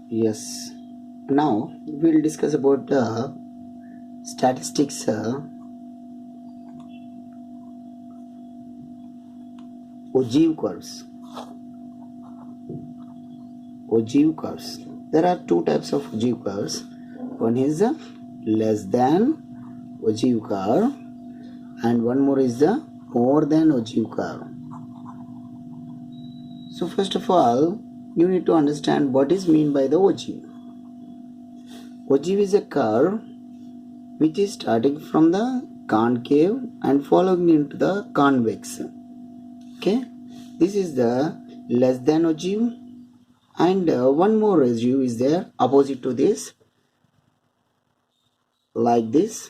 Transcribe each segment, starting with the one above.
Yes. Now we'll discuss about statistics. Ogive curves. Ogive curves. There are two types of ogive curves. One is the less than ogive curve, and one more is the more than ogive curve. So first of all, you need to understand what is meant by the ogive. Ogive is a curve which is starting from the concave and following into the convex. Okay, this is the less than ogive, and one more ogive is there opposite to this, like this.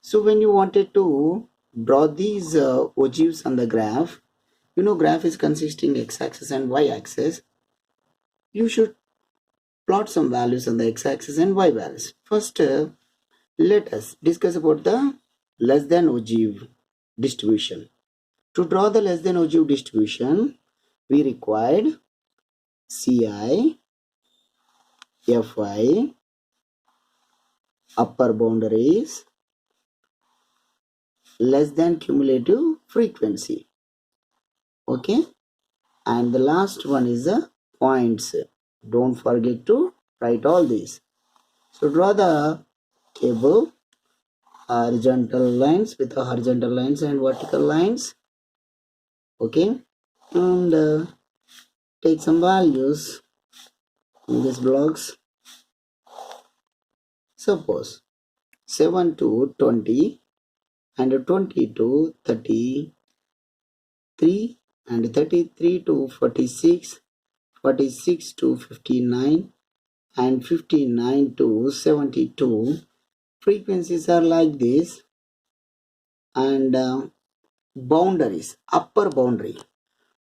So when you wanted to draw these ogives on the graph, graph is consisting x-axis and y-axis. You should plot some values on the x-axis and y values. First, let us discuss about the less than ogive distribution. To draw the less than ogive distribution, we required Ci, Fi, upper boundaries, less than cumulative frequency. Okay, and the last one is the points. Don't forget to write all these. So draw the table, horizontal lines with the horizontal lines and vertical lines. Okay, and take some values in these blocks. Suppose 7 to 20 and 20 to 33 and 33 to 46, 46 to 59 and 59 to 72. Frequencies are like this, and boundaries, upper boundary.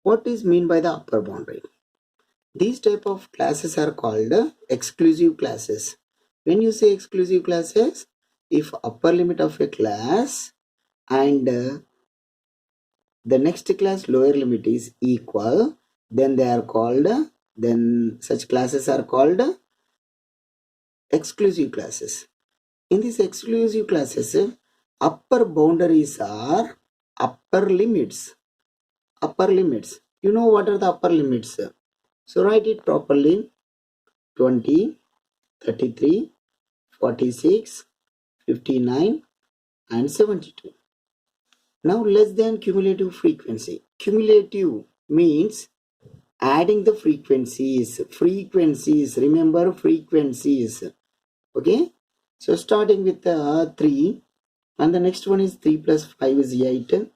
What is mean by the upper boundary? These type of classes are called exclusive classes. When you say exclusive classes, if upper limit of a class and the next class lower limit is equal, then they are called, then such classes are called exclusive classes. In these exclusive classes, upper boundaries are upper limits. Upper limits. You know what are the upper limits? So write it properly. 20, 33, 46, 59 and 72. Now less than cumulative frequency. Cumulative means adding the frequencies. Frequencies. Remember frequencies. Okay. So starting with 3, and the next one is 3 plus 5 is 8.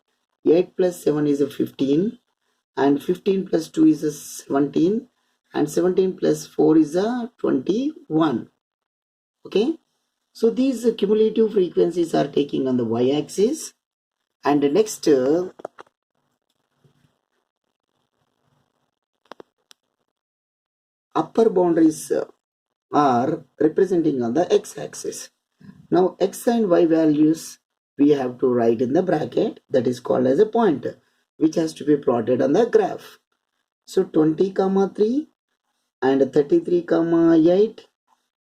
8 plus 7 is 15, and 15 plus 2 is 17, and 17 plus 4 is 21. Okay, so these cumulative frequencies are taking on the y-axis, and the next upper boundaries are representing on the x-axis. Now x and y values we have to write in the bracket, that is called as a point, which has to be plotted on the graph. So 20, 3 and 33, 8,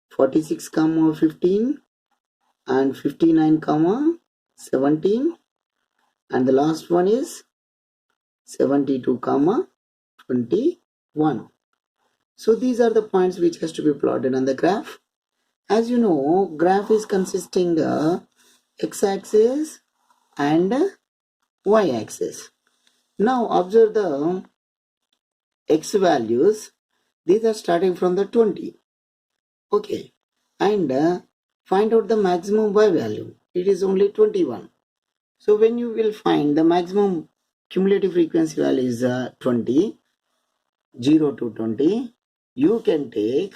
46, 15 and 59, 17, and the last one is 72, 21. So these are the points which has to be plotted on the graph. As you know, graph is consisting x-axis and y-axis. Now observe the x values. These are starting from the 20. Okay, and find out the maximum y value. It is only 21. So when you will find the maximum cumulative frequency value is 20, 0 to 20, you can take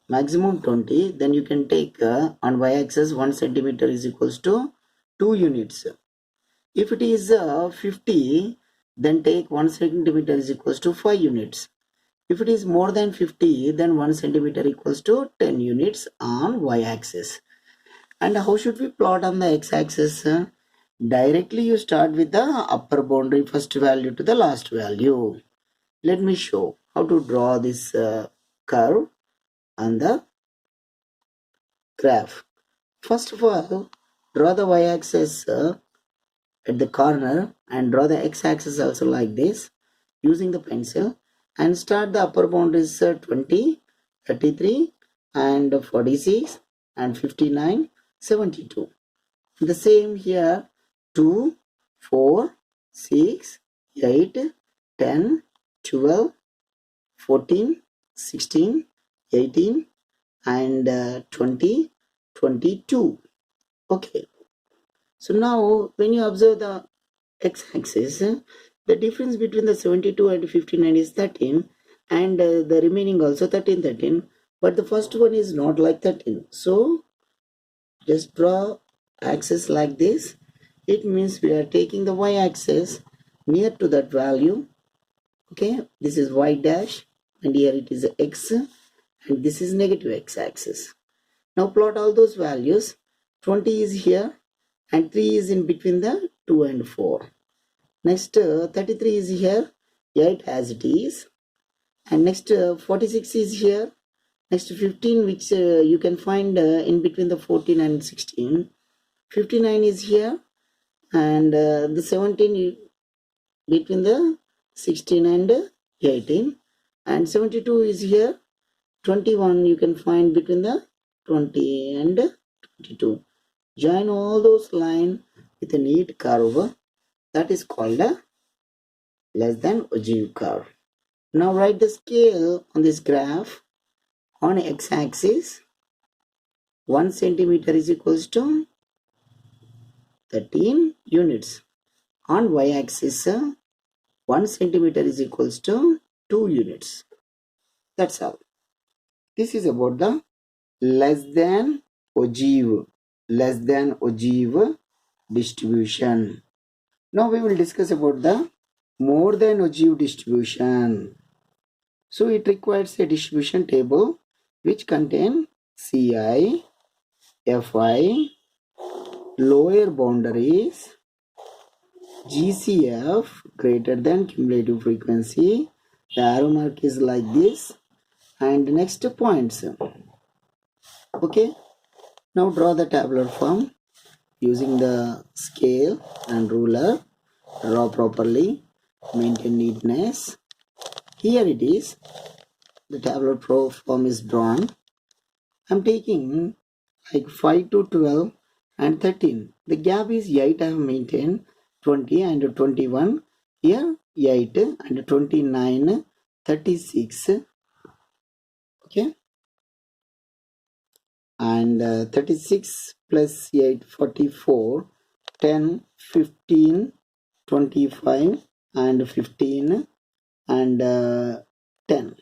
maximum 20, then you can take on y-axis 1 centimeter is equals to 2 units. If it is 50, then take 1 centimeter is equals to 5 units. If it is more than 50, then 1 centimeter equals to 10 units on y-axis. And how should we plot on the x-axis? Directly you start with the upper boundary first value to the last value. Let me show. how to draw this curve on the graph. First of all, draw the y-axis at the corner and draw the x-axis also like this using the pencil, and start the upper boundaries 20, 33 and 46 and 59, 72. The same here 2, 4, 6, 8, 10, 12, 14, 16, 18 and 20, 22. Okay. So now when you observe the x-axis, the difference between the 72 and 59 is 13 and the remaining also 13, 13. But the first one is not like 13. So just draw axis like this. It means we are taking the y-axis near to that value. Okay, this is y dash and here it is x and this is negative x-axis. Now plot all those values. 20 is here and 3 is in between the 2 and 4. Next 33 is here, 8 as it is, and next 46 is here. Next 15 which you can find in between the 14 and 16. 59 is here and the 17 between the 16 and 18, and 72 is here. 21 you can find between the 20 and 22. Join all those lines with a neat curve. That is called a less than Ogive curve. Now write the scale on this graph. On x-axis, 1 centimeter is equals to 13 units. On y-axis, 1 centimeter is equals to 2 units. That's all. This is about the less than Ogive distribution. Now we will discuss about the more than Ogive distribution. So it requires a distribution table which contain Ci, Fi, lower boundaries, GCF greater than cumulative frequency. The arrow mark is like this, and next points. Okay, now draw the tabular form using the scale and ruler. Draw properly, maintain neatness. Here it is, the tabular form is drawn. I'm taking like 5 to 12 and 13. The gap is 8 I have maintained, 20 and 21. Here 8 and 29, 36. Okay. And 36 plus 8, 44, 10, 15, 25 and 15 and 10.